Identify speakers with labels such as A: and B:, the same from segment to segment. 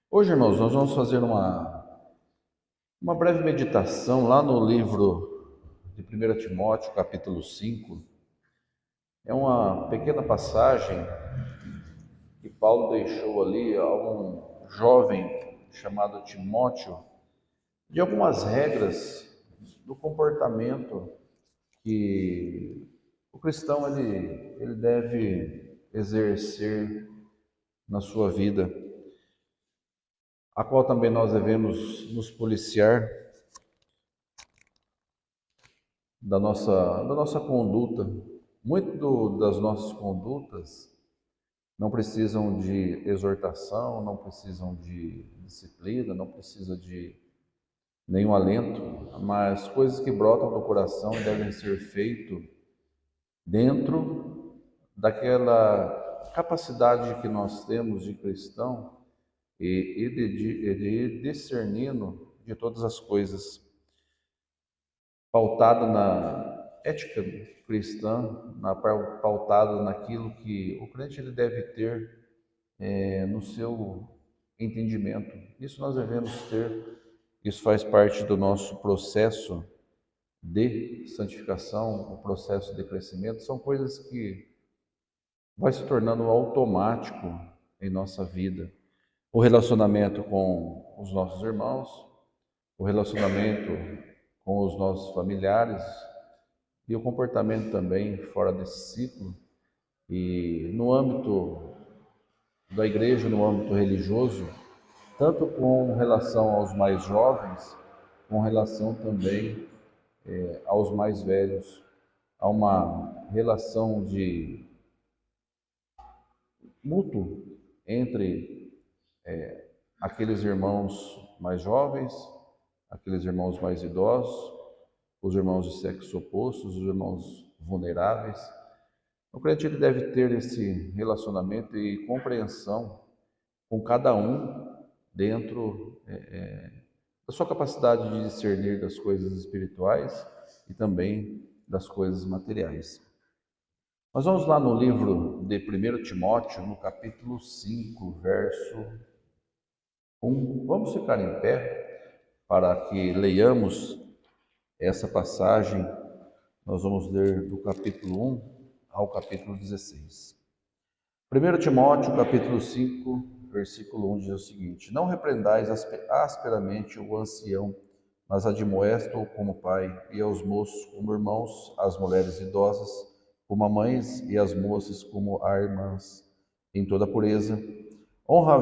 A: Hoje, irmãos, nós vamos fazer uma breve meditação lá no livro de 1 Timóteo, capítulo 5. É uma pequena passagem que Paulo deixou ali a um jovem chamado Timóteo, de algumas regras do comportamento que o cristão ele deve exercer na sua vida, a qual também nós devemos nos policiar da nossa conduta. Muito das nossas condutas não precisam de exortação, não precisam de disciplina, não precisam de nenhum alento, mas coisas que brotam do coração devem ser feitas dentro daquela capacidade que nós temos de cristão e de discernindo de todas as coisas, pautada na ética cristã, pautada naquilo que o crente ele deve ter no seu entendimento. Isso nós devemos ter, isso faz parte do nosso processo de santificação, o processo de crescimento, são coisas que vai se tornando automático em nossa vida. O relacionamento com os nossos irmãos, o relacionamento com os nossos familiares, e o comportamento também fora desse ciclo, e no âmbito da igreja, no âmbito religioso, tanto com relação aos mais jovens, com relação também aos mais velhos. Há uma relação de mútuo entre aqueles irmãos mais jovens, aqueles irmãos mais idosos, os irmãos de sexo oposto, os irmãos vulneráveis. O crente ele deve ter esse relacionamento e compreensão com cada um dentro da sua capacidade de discernir das coisas espirituais e também das coisas materiais. Nós vamos lá no livro de 1 Timóteo, no capítulo 5, verso 1. Vamos ficar em pé para que leiamos essa passagem. Nós vamos ler do capítulo 1 ao capítulo 16. 1 Timóteo, capítulo 5, versículo 1 diz o seguinte: Não repreendais asperamente o ancião, mas admoesta-o como pai, e aos moços como irmãos, às mulheres idosas como a mães, e às moças como a irmãs, em toda pureza. Honra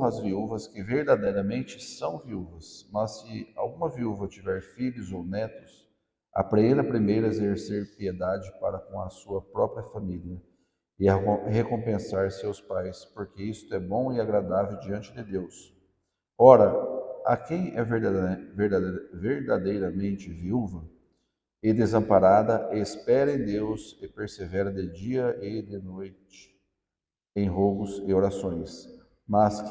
A: as viúvas que verdadeiramente são viúvas, mas se alguma viúva tiver filhos ou netos, apreenda primeiro a exercer piedade para com a sua própria família e a recompensar seus pais, porque isto é bom e agradável diante de Deus. Ora, a quem é verdadeiramente viúva e desamparada, espera em Deus e persevera de dia e de noite em rogos e orações, mas a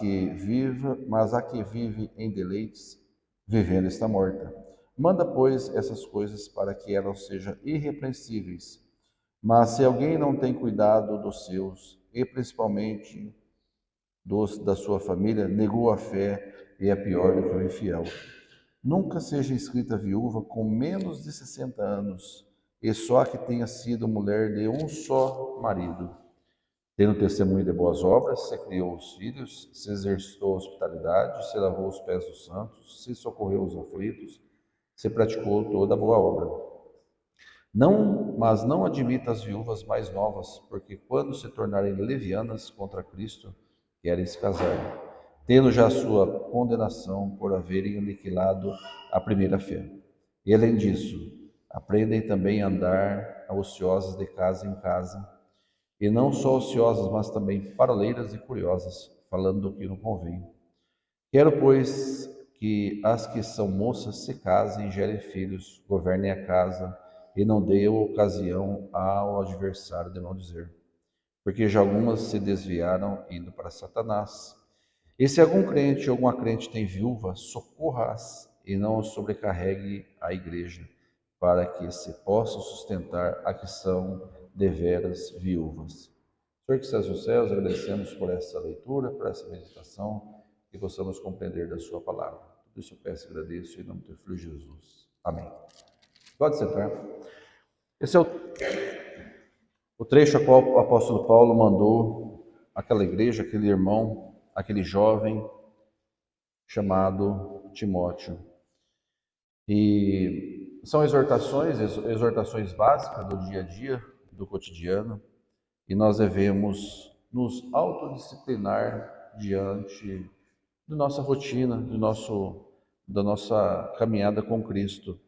A: que vive em deleites, vivendo está morta. Manda, pois, essas coisas para que elas sejam irrepreensíveis. Mas se alguém não tem cuidado dos seus, e principalmente dos da sua família, negou a fé e é pior do que o infiel. Nunca seja inscrita viúva com menos de 60 anos, e só que tenha sido mulher de um só marido, tendo testemunho de boas obras, se criou os filhos, se exercitou a hospitalidade, se lavou os pés dos santos, se socorreu os aflitos, se praticou toda a boa obra. Mas não admita as viúvas mais novas, porque quando se tornarem levianas contra Cristo, querem se casar, tendo já sua condenação por haverem aniquilado a primeira fé. E além disso, aprendem também a andar ociosas de casa em casa, e não só ociosas, mas também paroleiras e curiosas, falando do que não convém. Quero, pois, que as que são moças se casem, gerem filhos, governem a casa, e não deem ocasião ao adversário de maldizer. Porque já algumas se desviaram, indo para Satanás. E se algum crente ou alguma crente tem viúva, socorra-as e não sobrecarregue a igreja, para que se possa sustentar a que são deveras viúvas. Senhor que estás nos céus, agradecemos por essa leitura, por essa meditação. e possamos compreender da sua palavra. Tudo isso eu peço e agradeço em nome do teu Filho Jesus. Amém. Pode sentar. Esse é o trecho a qual o apóstolo Paulo mandou àquela igreja, aquele irmão, aquele jovem chamado Timóteo. E são exortações básicas do dia a dia, do cotidiano, e nós devemos nos autodisciplinar diante da nossa rotina, da nossa caminhada com Cristo.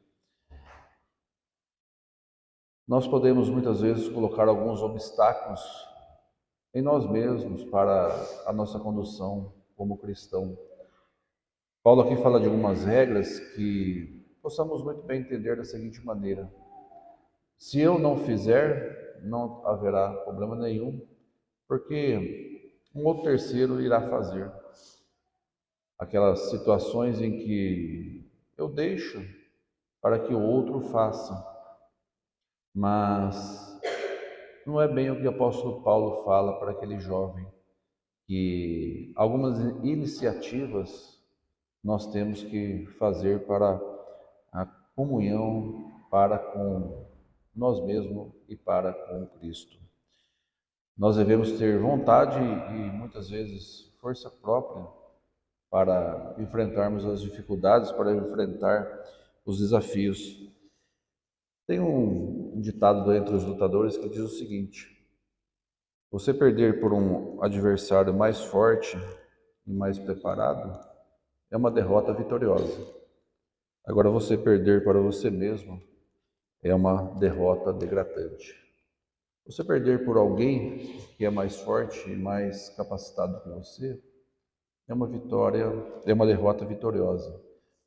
A: Nós podemos muitas vezes colocar alguns obstáculos em nós mesmos para a nossa condução como cristão. Paulo aqui fala de algumas regras que possamos muito bem entender da seguinte maneira: se eu não fizer, não haverá problema nenhum, porque um outro terceiro irá fazer. Aquelas situações em que eu deixo para que o outro faça, mas não é bem o que o apóstolo Paulo fala para aquele jovem, que algumas iniciativas nós temos que fazer para a comunhão para com nós mesmos e para com Cristo. Nós devemos ter vontade e muitas vezes força própria para enfrentarmos as dificuldades, para enfrentar os desafios. Tem um ditado entre os lutadores que diz o seguinte: você perder por um adversário mais forte e mais preparado é uma derrota vitoriosa. Agora, você perder para você mesmo é uma derrota degradante. Você perder por alguém que é mais forte e mais capacitado que você é uma derrota vitoriosa.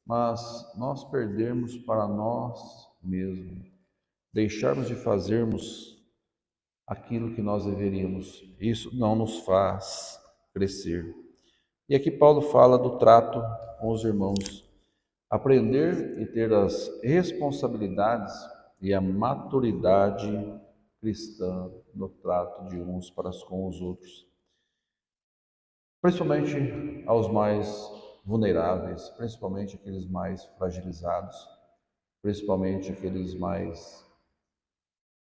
A: Mas nós perdermos para nós mesmos, deixarmos de fazermos aquilo que nós deveríamos, isso não nos faz crescer. E aqui Paulo fala do trato com os irmãos. Aprender e ter as responsabilidades e a maturidade cristã no trato de uns para com os outros. Principalmente aos mais vulneráveis, principalmente aqueles mais fragilizados, principalmente aqueles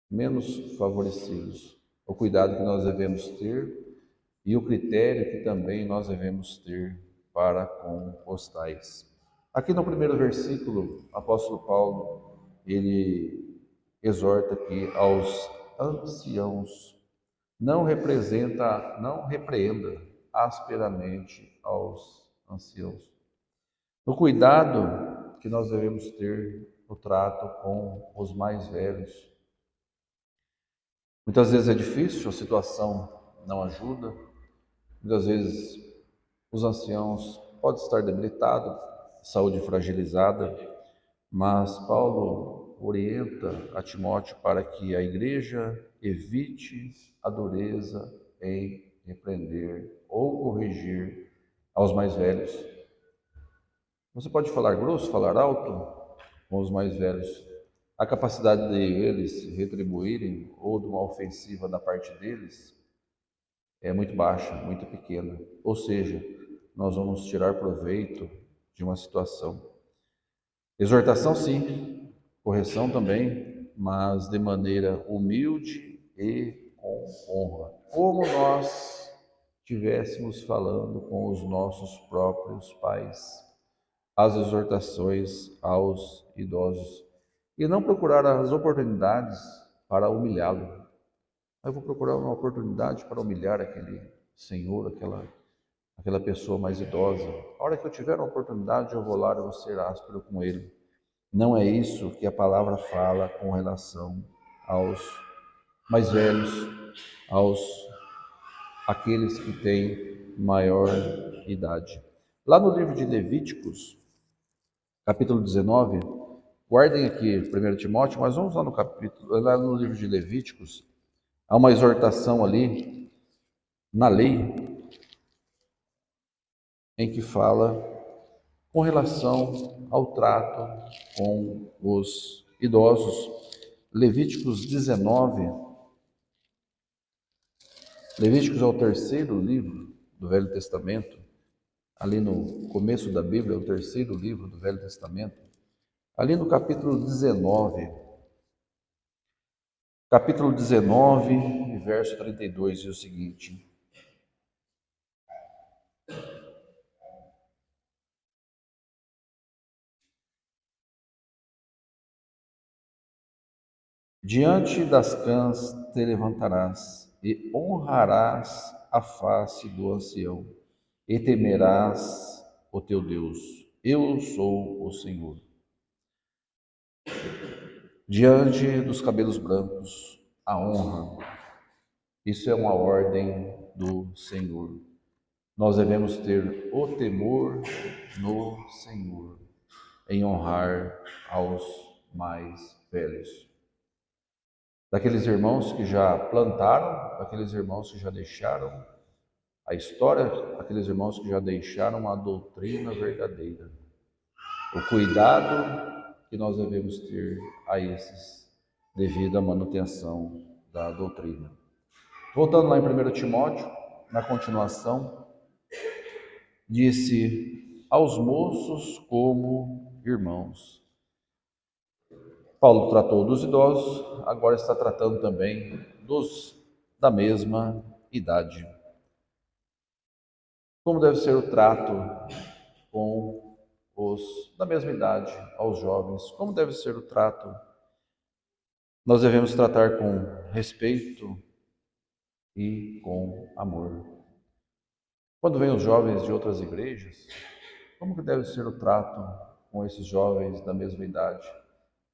A: menos favorecidos. O cuidado que nós devemos ter e o critério que também nós devemos ter para com os tais. Aqui no primeiro versículo, o apóstolo Paulo, ele exorta aqui aos anciãos: não repreenda asperamente aos anciãos. No cuidado que nós devemos ter no trato com os mais velhos. Muitas vezes é difícil, a situação não ajuda, muitas vezes os anciãos podem estar debilitados, saúde fragilizada, mas Paulo orienta a Timóteo para que a igreja evite a dureza em repreender ou corrigir aos mais velhos. Você pode falar grosso, falar alto com os mais velhos. A capacidade deles retribuírem ou de uma ofensiva da parte deles é muito baixa, muito pequena. Ou seja, nós vamos tirar proveito de uma situação. Exortação sim, correção também, mas de maneira humilde e com honra. Como nós estivéssemos falando com os nossos próprios pais. As exortações aos idosos. E não procurar as oportunidades para humilhá-lo. Eu vou procurar uma oportunidade para humilhar aquele senhor, aquela pessoa mais idosa. A hora que eu tiver uma oportunidade, eu vou lá e vou ser áspero com ele. Não é isso que a palavra fala com relação aos mais velhos, aos aqueles que têm maior idade. Lá no livro de Levíticos, capítulo 19, guardem aqui 1 Timóteo, mas vamos lá lá no livro de Levíticos, há uma exortação ali na lei em que fala com relação ao trato com os idosos. Levíticos 19, Levíticos é o terceiro livro do Velho Testamento, ali no começo da Bíblia, o terceiro livro do Velho Testamento, ali no capítulo 19, e verso 32, diz o seguinte: diante das cãs te levantarás e honrarás a face do ancião e temerás o teu Deus. Eu sou o Senhor. Diante dos cabelos brancos, a honra. Isso é uma ordem do Senhor. Nós devemos ter o temor no Senhor, em honrar aos mais velhos. Daqueles irmãos que já plantaram, daqueles irmãos que já deixaram a história, daqueles irmãos que já deixaram a doutrina verdadeira. O cuidado que nós devemos ter a esses devido à manutenção da doutrina. Voltando lá em 1 Timóteo, na continuação, disse aos moços como irmãos. Paulo tratou dos idosos, agora está tratando também dos da mesma idade. Como deve ser o trato com os da mesma idade, aos jovens? Como deve ser o trato? Nós devemos tratar com respeito e com amor. Quando vêm os jovens de outras igrejas, como que deve ser o trato com esses jovens da mesma idade?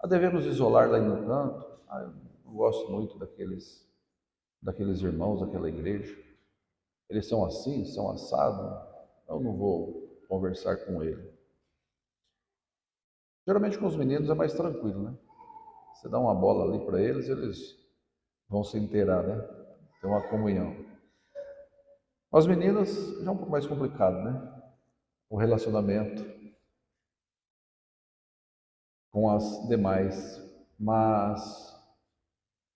A: Devemos isolar lá no canto? Eu não gosto muito daqueles irmãos daquela igreja. Eles são assim, são assados. Eu não vou conversar com ele. Geralmente com os meninos é mais tranquilo, né? Você dá uma bola ali para eles, eles vão se inteirar, né? Tem uma comunhão. As meninas já é um pouco mais complicado, né? O relacionamento com as demais. Mas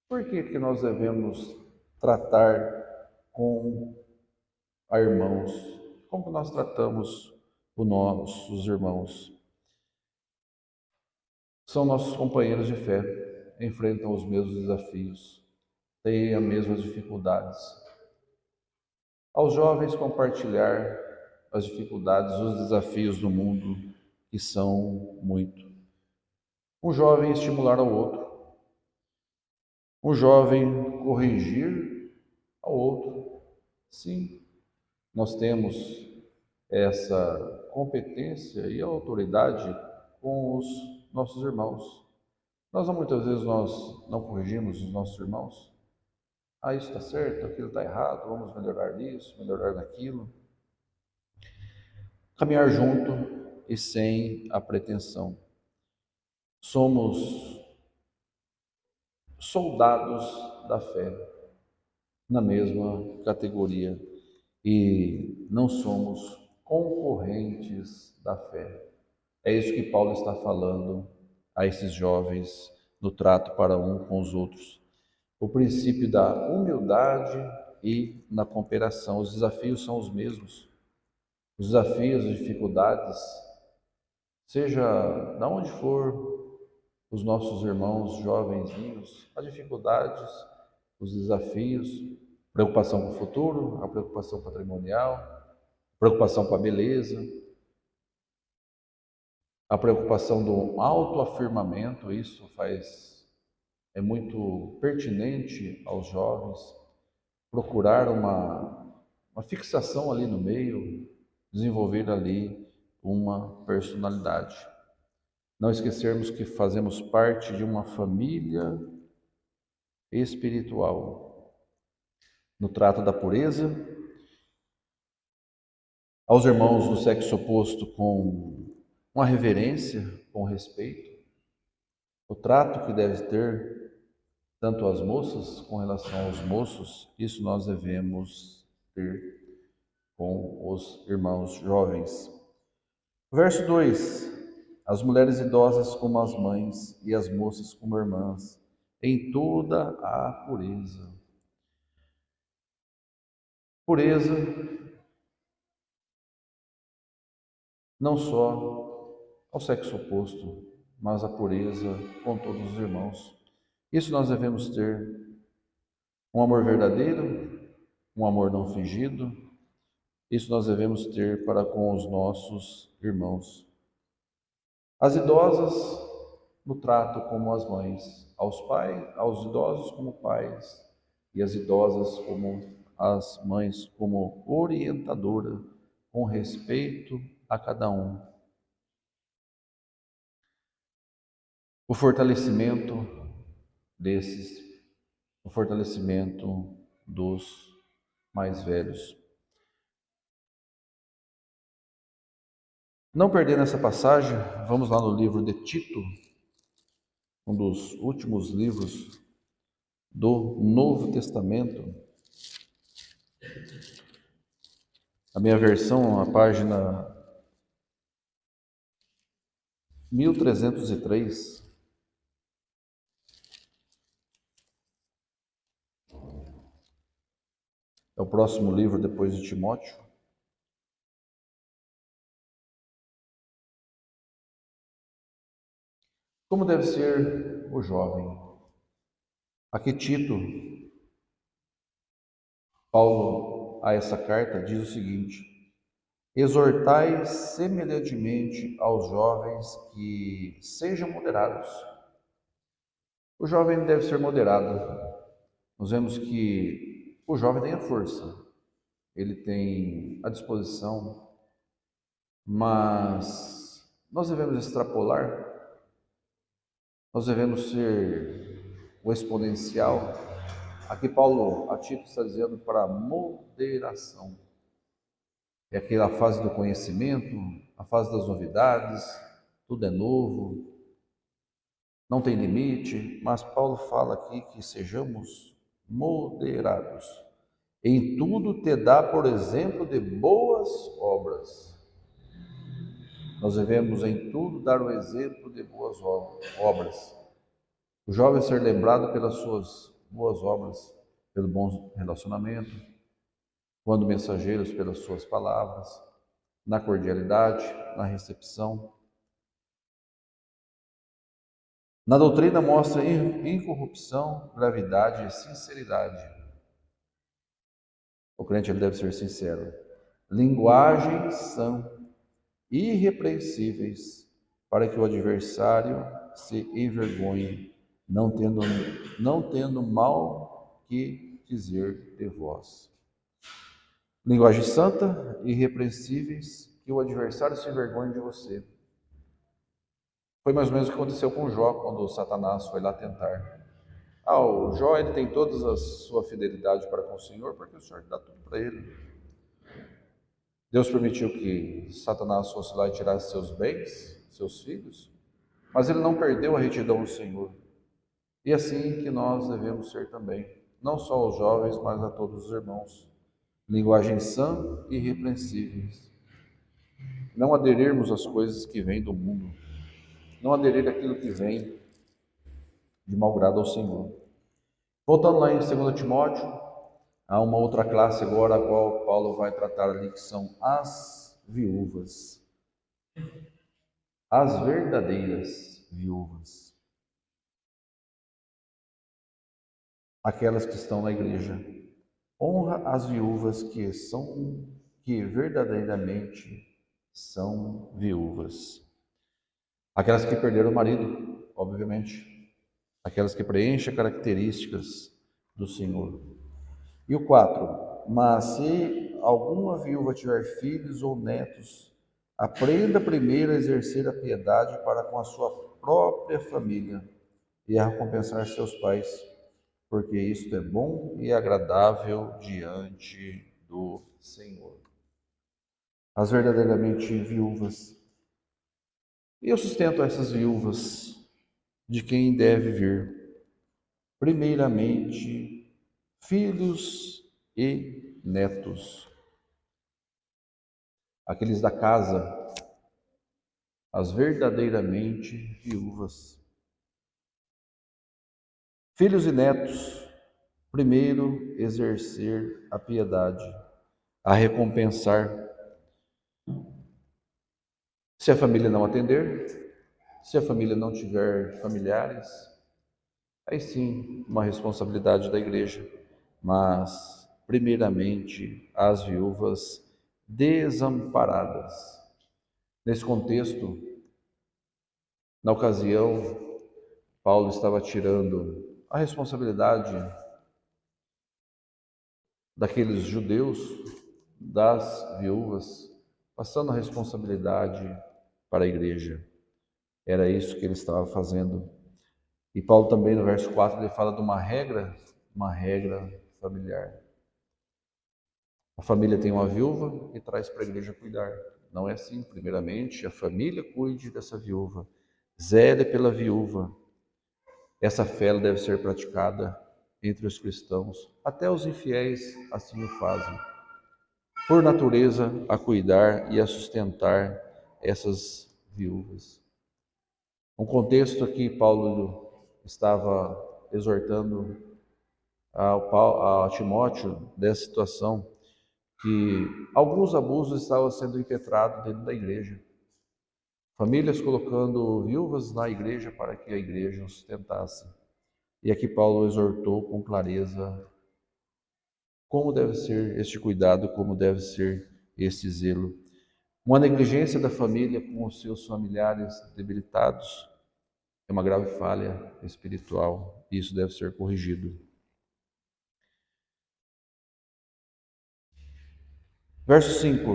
A: por que que nós devemos tratar com a irmãos? Como que nós tratamos os nossos irmãos? São nossos companheiros de fé, enfrentam os mesmos desafios, têm as mesmas dificuldades. Aos jovens compartilhar as dificuldades, os desafios do mundo, que são muito. Um jovem estimular ao outro, um jovem corrigir ao outro. Sim, nós temos essa competência e autoridade com os nossos irmãos. Muitas vezes nós não corrigimos os nossos irmãos. Isso está certo, aquilo está errado, vamos melhorar nisso, melhorar naquilo. Caminhar junto e sem a pretensão. Somos soldados da fé, na mesma categoria, e não somos concorrentes da fé. É isso que Paulo está falando a esses jovens no trato para um com os outros. O princípio da humildade e na cooperação. Os desafios são os mesmos. Os desafios, as dificuldades, seja de onde for os nossos irmãos jovenzinhos, as dificuldades, os desafios, preocupação com o futuro, a preocupação patrimonial, preocupação com a beleza, a preocupação do autoafirmamento, isso é muito pertinente aos jovens, procurar uma fixação ali no meio, desenvolver ali uma personalidade. Não esquecermos que fazemos parte de uma família espiritual. No trato da pureza, aos irmãos do sexo oposto com uma reverência, com respeito, o trato que deve ter tanto as moças com relação aos moços, isso nós devemos ter com os irmãos jovens. Verso 2: as mulheres idosas como as mães e as moças como irmãs, em toda a pureza. Pureza não só ao sexo oposto, mas a pureza com todos os irmãos. Isso nós devemos ter um amor verdadeiro, um amor não fingido. Isso nós devemos ter para com os nossos irmãos. As idosas no trato como as mães, aos pais, aos idosos como pais e as idosas como as mães, como orientadora, com respeito a cada um. O fortalecimento desses, o fortalecimento dos mais velhos. Não perdendo essa passagem, vamos lá no livro de Tito, um dos últimos livros do Novo Testamento. A minha versão, a página 1303. É o próximo livro depois de Timóteo. Como deve ser o jovem? Aqui Tito, Paulo, a essa carta, diz o seguinte: exortai semelhantemente aos jovens que sejam moderados. O jovem deve ser moderado. Nós vemos que o jovem tem a força, ele tem a disposição, mas nós devemos extrapolar, nós devemos ser o exponencial. Aqui Paulo, a Tito está dizendo para moderação. É aquela fase do conhecimento, a fase das novidades, tudo é novo, não tem limite, mas Paulo fala aqui que sejamos moderados. Em tudo te dá, por exemplo, de boas obras. Nós devemos em tudo dar o exemplo de boas obras. O jovem ser lembrado pelas suas boas obras, pelo bom relacionamento, quando mensageiros pelas suas palavras, na cordialidade, na recepção. Na doutrina mostra incorrupção, gravidade e sinceridade. O crente ele deve ser sincero. Linguagem sã, irrepreensíveis, para que o adversário se envergonhe, não tendo mal que dizer de vós. Linguagem santa, irrepreensíveis, que o adversário se envergonhe de você. Foi mais ou menos o que aconteceu com Jó, quando Satanás foi lá tentar. O Jó ele tem toda a sua fidelidade para com o Senhor, porque o Senhor dá tudo para ele. Deus permitiu que Satanás fosse lá e tirasse seus bens, seus filhos, mas ele não perdeu a retidão do Senhor. E assim que nós devemos ser também, não só aos jovens, mas a todos os irmãos. Linguagem sã e irrepreensíveis. Não aderirmos às coisas que vêm do mundo, não aderir àquilo que vem de mau grado ao Senhor. Voltando lá em 2 Timóteo, há uma outra classe agora a qual Paulo vai tratar ali, que são as viúvas. As verdadeiras viúvas. Aquelas que estão na igreja. Honra as viúvas que verdadeiramente são viúvas. Aquelas que perderam o marido, obviamente. Aquelas que preenchem características do Senhor. E o 4. Mas se alguma viúva tiver filhos ou netos, aprenda primeiro a exercer a piedade para com a sua própria família e a recompensar seus pais, porque isto é bom e agradável diante do Senhor. As verdadeiramente viúvas. E eu sustento essas viúvas de quem deve vir, primeiramente, filhos e netos. Aqueles da casa, as verdadeiramente viúvas. Filhos e netos, primeiro exercer a piedade, a recompensar. Se a família não atender, se a família não tiver familiares, aí sim, uma responsabilidade da igreja. Mas, primeiramente, as viúvas desamparadas. Nesse contexto, na ocasião, Paulo estava tirando a responsabilidade daqueles judeus, das viúvas, passando a responsabilidade para a igreja. Era isso que ele estava fazendo. E Paulo também no verso 4 ele fala de uma regra familiar. A família tem uma viúva e traz para a igreja cuidar. Não é assim. Primeiramente, a família cuide dessa viúva, zele pela viúva. Essa fé deve ser praticada entre os cristãos. Até os infiéis assim o fazem. Por natureza, a cuidar e a sustentar essas viúvas. Um contexto aqui, Paulo estava exortando a Timóteo dessa situação, que alguns abusos estavam sendo impetrados dentro da igreja. Famílias colocando viúvas na igreja para que a igreja os sustentasse. E aqui Paulo exortou com clareza como deve ser este cuidado, como deve ser este zelo. Uma negligência da família com os seus familiares debilitados é uma grave falha espiritual e isso deve ser corrigido. Verso 5.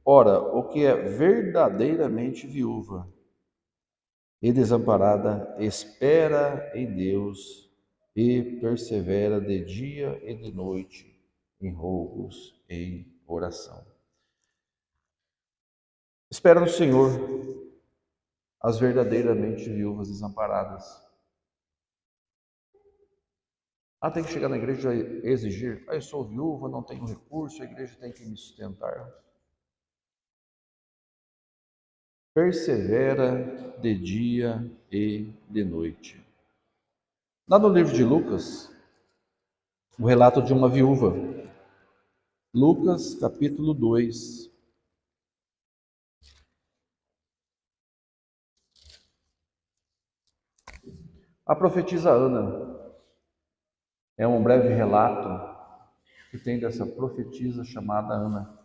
A: Ora, o que é verdadeiramente viúva e desamparada espera em Deus e persevera de dia e de noite em rogos, em oração. Espera no Senhor as verdadeiramente viúvas desamparadas. Tem que chegar na igreja e exigir: eu sou viúva, não tenho recurso, a igreja tem que me sustentar. Persevera de dia e de noite. Lá no livro de Lucas, o relato de uma viúva. Lucas, capítulo 2. A profetisa Ana é um breve relato que tem dessa profetisa chamada Ana.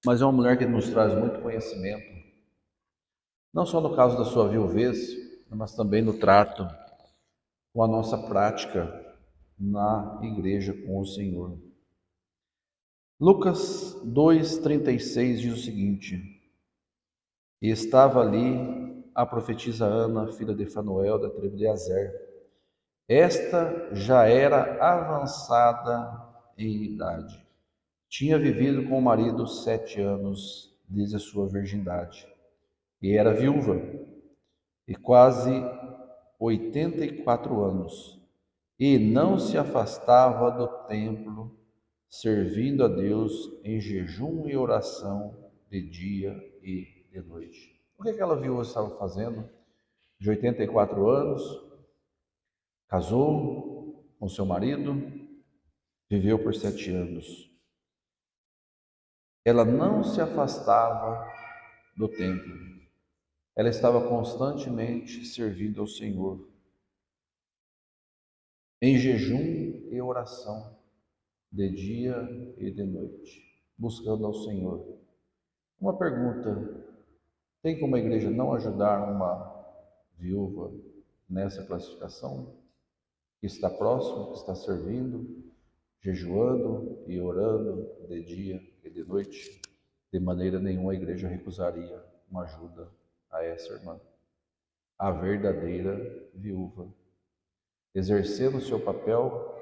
A: Mas é uma mulher que nos traz muito conhecimento, não só no caso da sua viuvez, mas também no trato com a nossa prática na igreja com o Senhor. Lucas 2,36 diz o seguinte: E estava ali a profetisa Ana, filha de Fanuel, da tribo de Azer. Esta já era avançada em idade. Tinha vivido com o marido 7 anos desde a sua virgindade. E era viúva, e quase 84 anos. E não se afastava do templo, servindo a Deus em jejum e oração de dia e de noite. O que aquela viúva estava fazendo? De 84 anos, casou com seu marido, viveu por 7 anos. Ela não se afastava do templo. Ela estava constantemente servindo ao Senhor, em jejum e oração, de dia e de noite, buscando ao Senhor. Uma pergunta: tem como a igreja não ajudar uma viúva nessa classificação? Que está próximo, que está servindo, jejuando e orando de dia e de noite? De maneira nenhuma a igreja recusaria uma ajuda a essa irmã, a verdadeira viúva, exercendo o seu papel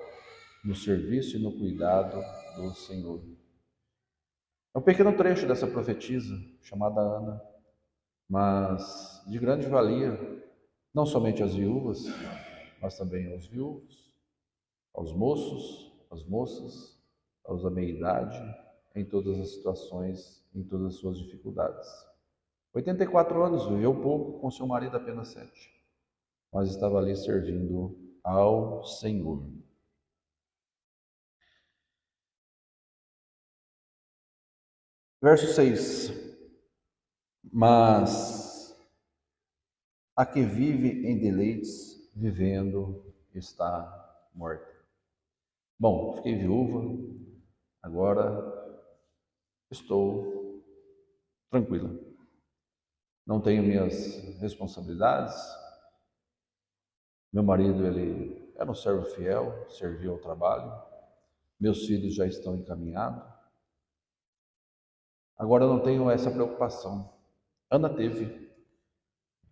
A: no serviço e no cuidado do Senhor. É um pequeno trecho dessa profetisa chamada Ana, mas de grande valia, não somente às viúvas, mas também aos viúvos, aos moços, às moças, aos da meia-idade, em todas as situações, em todas as suas dificuldades. 84 anos, viveu pouco, com seu marido apenas 7, mas estava ali servindo ao Senhor. Verso 6: Mas a que vive em deleites, vivendo, está morta. Bom, fiquei viúva, agora estou tranquila. Não tenho minhas responsabilidades. Meu marido, ele era um servo fiel, serviu ao trabalho. Meus filhos já estão encaminhados. Agora eu não tenho essa preocupação. Ana teve,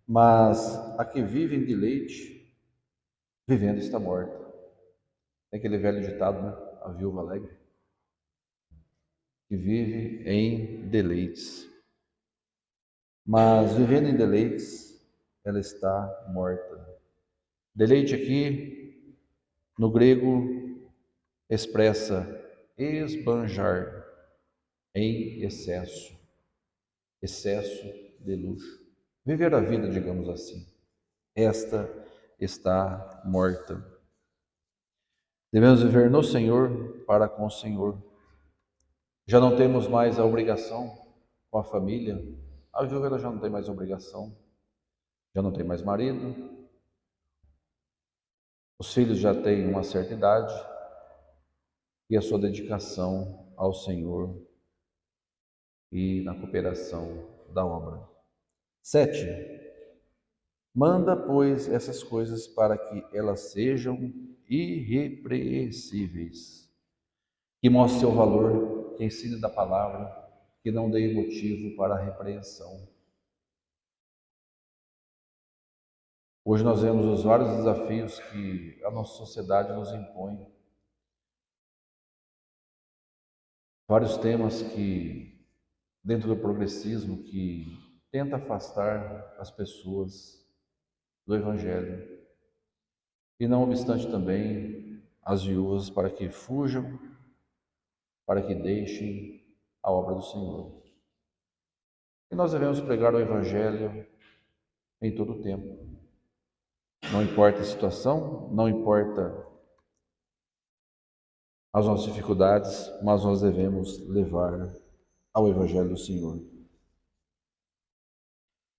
A: mas a que vive em deleite, vivendo está morta. Tem aquele velho ditado, né? A viúva alegre, que vive em deleites. Mas vivendo em deleites, ela está morta. Deleite aqui, no grego, expressa esbanjar em excesso, excesso de luxo. Viver a vida, digamos assim. Esta está morta. Devemos viver no Senhor, para com o Senhor. Já não temos mais a obrigação com a família. A viúva ela já não tem mais obrigação, já não tem mais marido. Os filhos já têm uma certa idade e a sua dedicação ao Senhor e na cooperação da obra. 7. Manda, pois, essas coisas para que elas sejam irrepreensíveis, que mostre seu valor, que ensine da palavra, que não dê motivo para a repreensão. Hoje nós vemos os vários desafios que a nossa sociedade nos impõe, vários temas que, dentro do progressismo, que tenta afastar as pessoas do Evangelho, e não obstante também as viúvas para que fujam, para que deixem a obra do Senhor. E nós devemos pregar o Evangelho em todo o tempo. Não importa a situação, não importa as nossas dificuldades, mas nós devemos levar ao Evangelho do Senhor.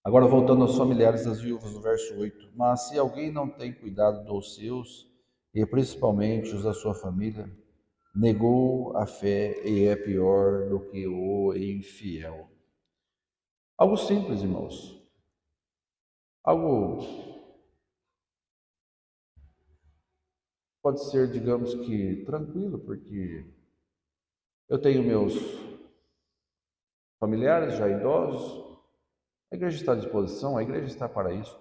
A: Agora voltando aos familiares das viúvas, no verso 8. Mas se alguém não tem cuidado dos seus, e principalmente os da sua família, negou a fé e é pior do que o infiel. Algo simples, irmãos. Algo pode ser, digamos que, tranquilo, porque eu tenho meus familiares já idosos, a igreja está à disposição, a igreja está para isso.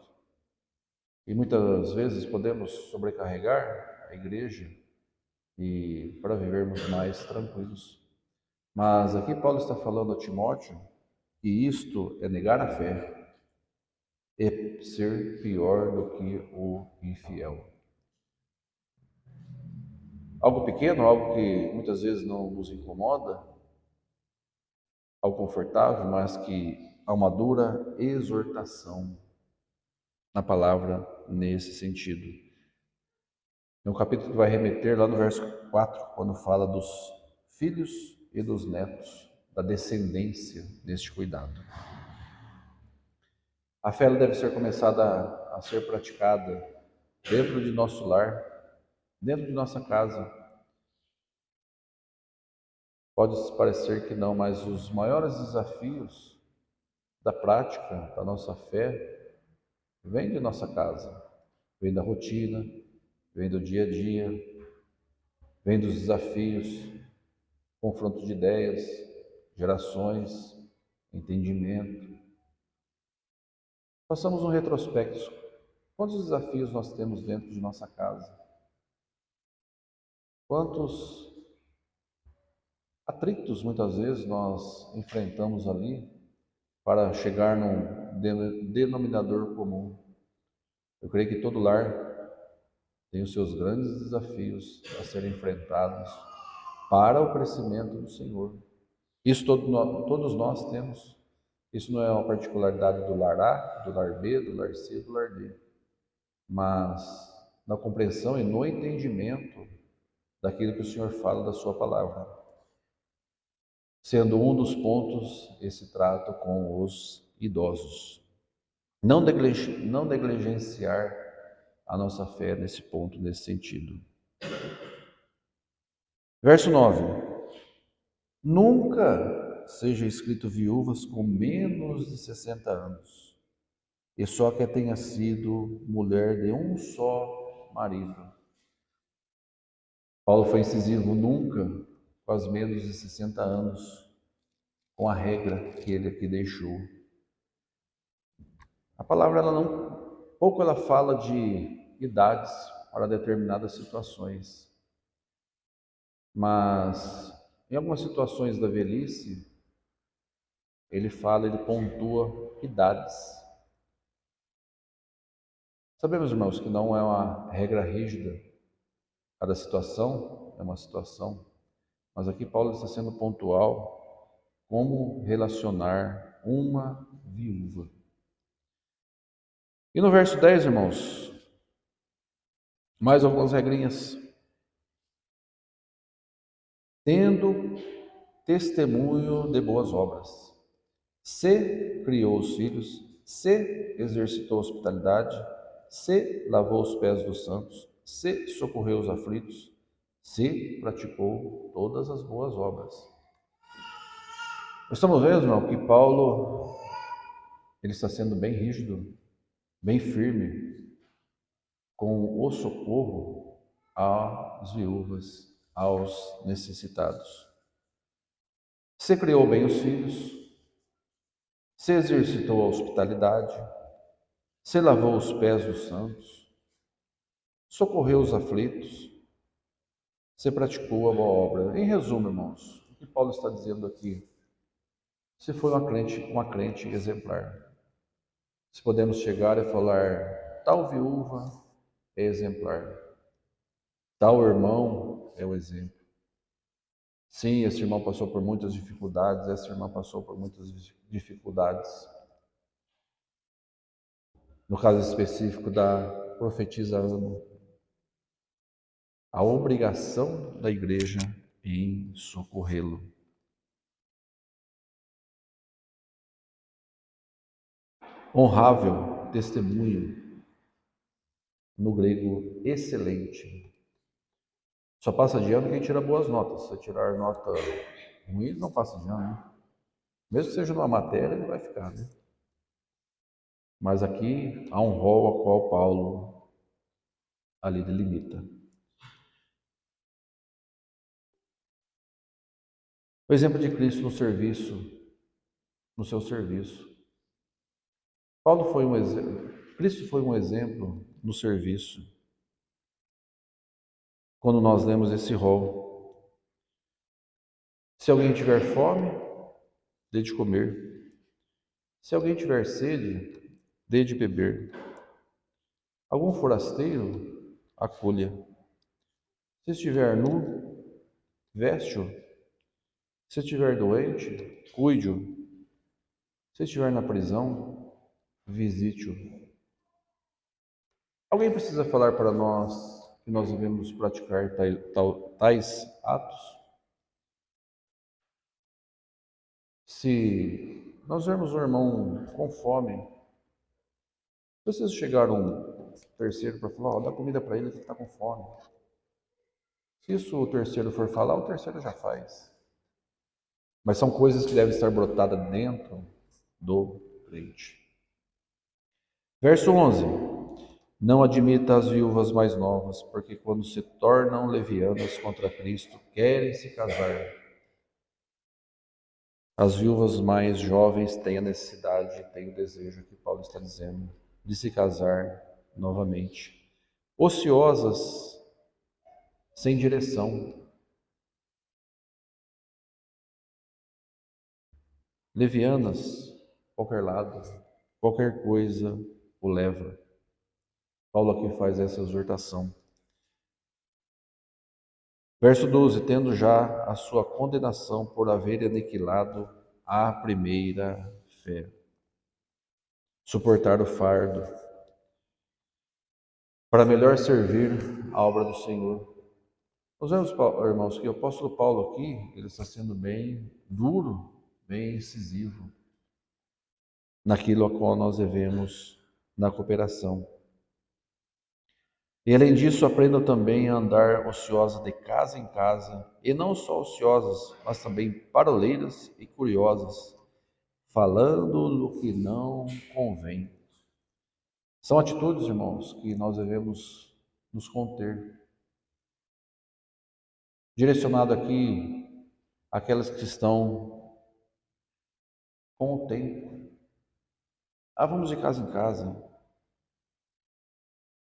A: E muitas vezes podemos sobrecarregar a igreja e para vivermos mais tranquilos. Mas aqui Paulo está falando a Timóteo que isto é negar a fé, é ser pior do que o infiel. Algo pequeno, algo que muitas vezes não nos incomoda, algo confortável, mas que há uma dura exortação na palavra nesse sentido. É um capítulo que vai remeter lá no verso 4, quando fala dos filhos e dos netos, da descendência deste cuidado. A fé deve ser começada a ser praticada dentro de nosso lar, dentro de nossa casa. Pode parecer que não, mas os maiores desafios da prática da nossa fé vêm de nossa casa, vêm da rotina, vêm do dia a dia, vêm dos desafios, confronto de ideias, gerações, entendimento. Façamos um retrospecto. Quantos desafios nós temos dentro de nossa casa? Quantos atritos muitas vezes nós enfrentamos ali para chegar num denominador comum? Eu creio que todo lar tem os seus grandes desafios a serem enfrentados para o crescimento do Senhor. Isso todos nós temos. Isso não é uma particularidade do lar A, do lar B, do lar C, do lar D, mas na compreensão e no entendimento daquilo que o Senhor fala da sua palavra. sendo um dos pontos esse trato com os idosos. Não negligenciar a nossa fé nesse ponto, nesse sentido. Verso 9. Nunca seja escrito viúvas com menos de 60 anos, e só que tenha sido mulher de um só marido. Paulo foi incisivo, nunca com as menos de 60 anos, com a regra que ele aqui deixou. A palavra, pouco ela fala de idades para determinadas situações, mas em algumas situações da velhice, ele pontua idades. Sabemos, irmãos, que não é uma regra rígida, cada situação é uma situação, mas aqui Paulo está sendo pontual como relacionar uma viúva. E no verso 10, irmãos, mais algumas regrinhas. Tendo testemunho de boas obras. Se criou os filhos, se exercitou a hospitalidade, se lavou os pés dos santos, se socorreu os aflitos, se praticou todas as boas obras. Estamos vendo, irmão, que Paulo ele está sendo bem rígido, bem firme com o socorro às viúvas, aos necessitados. Se criou bem os filhos, se exercitou a hospitalidade, se lavou os pés dos santos, socorreu os aflitos, se praticou a boa obra. Em resumo, irmãos, o que Paulo está dizendo aqui? Se foi uma crente exemplar. Se podemos chegar e falar, tal viúva é exemplar, tal irmão é o exemplo. Sim, esse irmão passou por muitas dificuldades, essa irmã passou por muitas dificuldades. No caso específico da profetisa Ana, a obrigação da igreja em socorrê-lo. Honrável testemunho, no grego excelente. Só passa de ano quem tira boas notas. Se tirar nota ruim, não passa de ano, né? Mesmo que seja numa matéria, ele vai ficar, né? Mas aqui há um rol a qual Paulo ali delimita. O exemplo de Cristo no serviço, no seu serviço. Cristo foi um exemplo no serviço. Quando nós lemos esse rol, se alguém tiver fome, dê de comer. Se alguém tiver sede, dê de beber. Algum forasteiro, acolha. Se estiver nu, veste-o. Se estiver doente, cuide-o. Se estiver na prisão, visite-o. Alguém precisa falar para nós que nós devemos praticar tais atos? Se nós vermos um irmão com fome, precisa chegar um terceiro para falar, dá comida para ele que está com fome. Se isso o terceiro for falar, o terceiro já faz. Mas são coisas que devem estar brotadas dentro do crente. Verso 11. Não admita as viúvas mais novas, porque quando se tornam levianas contra Cristo, querem se casar. As viúvas mais jovens têm a necessidade, têm o desejo, que Paulo está dizendo, de se casar novamente. Ociosas, sem direção. Levianas, qualquer lado, qualquer coisa o leva. Paulo aqui faz essa exortação. Verso 12: tendo já a sua condenação por haver aniquilado a primeira fé. Suportar o fardo, para melhor servir a obra do Senhor. Nós vemos, irmãos, que o apóstolo Paulo aqui, ele está sendo bem duro, bem incisivo naquilo a qual nós devemos na cooperação. E além disso, aprendam também a andar ociosa de casa em casa, e não só ociosas, mas também paroleiras e curiosas, falando no que não convém. São atitudes, irmãos, que nós devemos nos conter. Direcionado aqui àquelas que estão com o tempo. Vamos de casa em casa,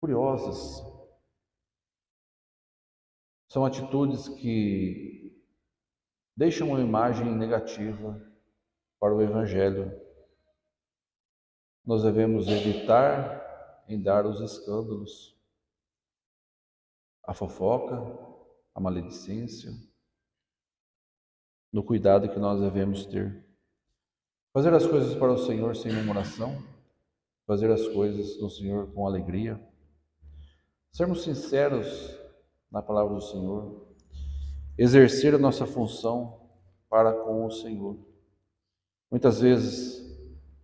A: curiosas. São atitudes que deixam uma imagem negativa para o Evangelho. Nós devemos evitar em dar os escândalos, a fofoca, a maledicência, no cuidado que nós devemos ter. Fazer as coisas para o Senhor sem murmuração, fazer as coisas do Senhor com alegria, sermos sinceros na palavra do Senhor, exercer a nossa função para com o Senhor. Muitas vezes,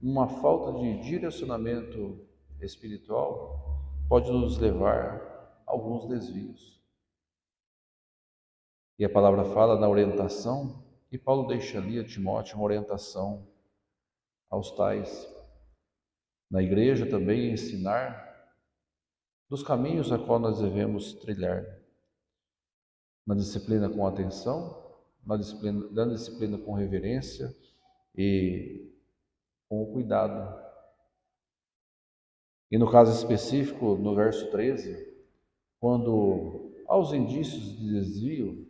A: uma falta de direcionamento espiritual pode nos levar a alguns desvios. E a palavra fala na orientação, e Paulo deixa ali a Timóteo uma orientação aos tais. Na igreja também ensinar dos caminhos a qual nós devemos trilhar. Na disciplina com atenção, na disciplina com reverência e com o cuidado. E no caso específico, no verso 13, quando aos indícios de desvio,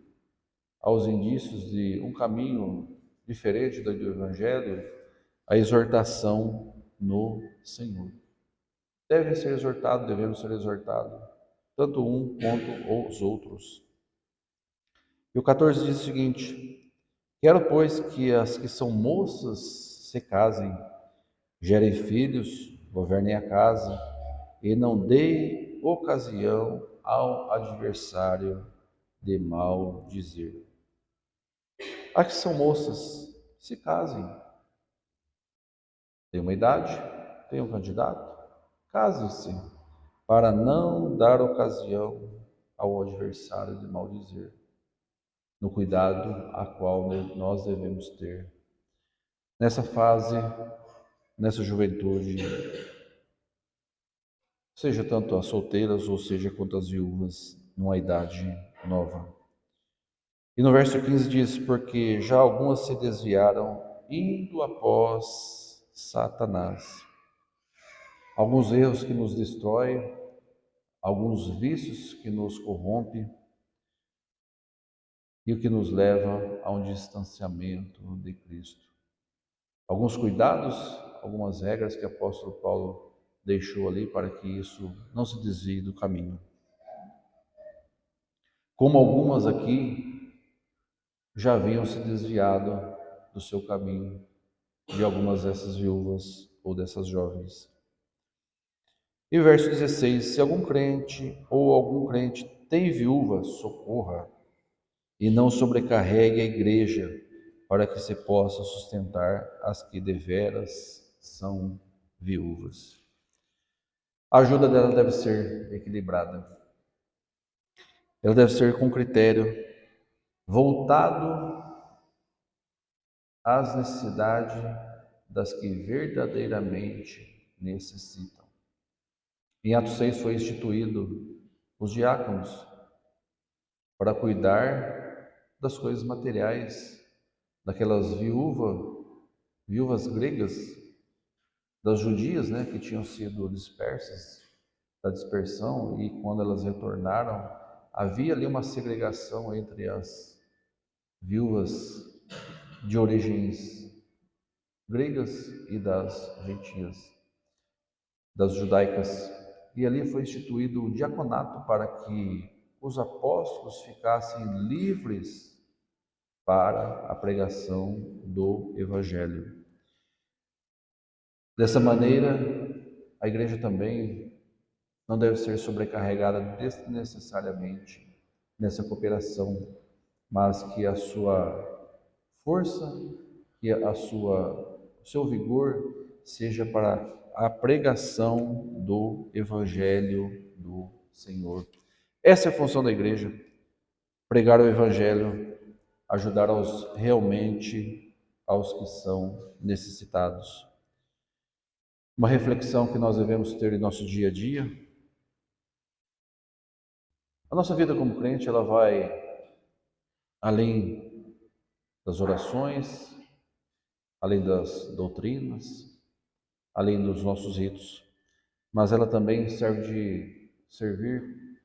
A: aos indícios de um caminho diferente do Evangelho, a exortação no Senhor. Devem ser exortados, devemos ser exortados, tanto um quanto os outros. E o 14 diz o seguinte: quero, pois, que as que são moças se casem, gerem filhos, governem a casa, e não deem ocasião ao adversário de mal dizer. As que são moças, se casem. Tem uma idade, tem um candidato, case-se, para não dar ocasião ao adversário de maldizer, no cuidado a qual nós devemos ter nessa fase, nessa juventude, seja tanto as solteiras ou seja quanto as viúvas, numa idade nova. E no verso 15 diz: porque já algumas se desviaram, indo após Satanás. Alguns erros que nos destroem, alguns vícios que nos corrompem e o que nos leva a um distanciamento de Cristo. Alguns cuidados, algumas regras que o apóstolo Paulo deixou ali para que isso não se desvie do caminho. Como algumas aqui já haviam se desviado do seu caminho, de algumas dessas viúvas ou dessas jovens. E o verso 16: se algum crente ou algum crente tem viúva, socorra, e não sobrecarregue a igreja, para que se possa sustentar as que deveras são viúvas. A ajuda dela deve ser equilibrada. Ela deve ser com critério, voltado às necessidades das que verdadeiramente necessitam. Em Atos 6 foi instituído os diáconos para cuidar das coisas materiais daquelas viúvas gregas, das judias, que tinham sido dispersas, da dispersão, e quando elas retornaram, havia ali uma segregação entre as viúvas de origens gregas e das gentias, das judaicas. E ali foi instituído o diaconato para que os apóstolos ficassem livres para a pregação do Evangelho. Dessa maneira, a igreja também não deve ser sobrecarregada desnecessariamente nessa cooperação, mas que a sua força e o seu vigor seja para a pregação do Evangelho do Senhor. Essa é a função da igreja, pregar o Evangelho, ajudar realmente aos que são necessitados. Uma reflexão que nós devemos ter em nosso dia a dia. A nossa vida como crente, ela vai além das orações, além das doutrinas, além dos nossos ritos, mas ela também serve de servir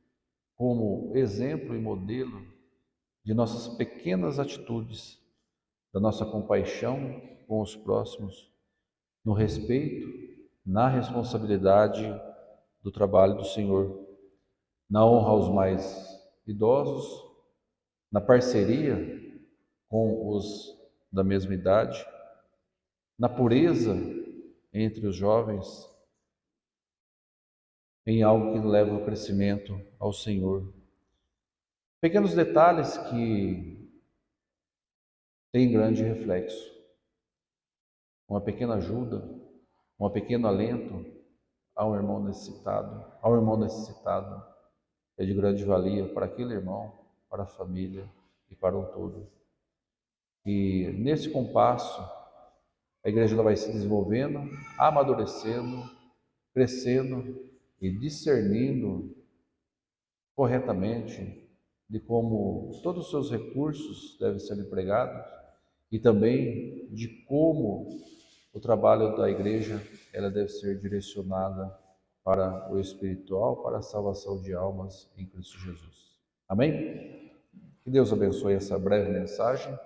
A: como exemplo e modelo de nossas pequenas atitudes, da nossa compaixão com os próximos, no respeito, na responsabilidade do trabalho do Senhor, na honra aos mais idosos, na parceria com os da mesma idade, na pureza entre os jovens, em algo que leva ao crescimento ao Senhor. Pequenos detalhes que têm grande reflexo. Uma pequena ajuda, um pequeno alento ao irmão necessitado, é de grande valia para aquele irmão, para a família e para o todo. E nesse compasso, a igreja vai se desenvolvendo, amadurecendo, crescendo e discernindo corretamente de como todos os seus recursos devem ser empregados e também de como o trabalho da igreja ela deve ser direcionada para o espiritual, para a salvação de almas em Cristo Jesus. Amém? Que Deus abençoe essa breve mensagem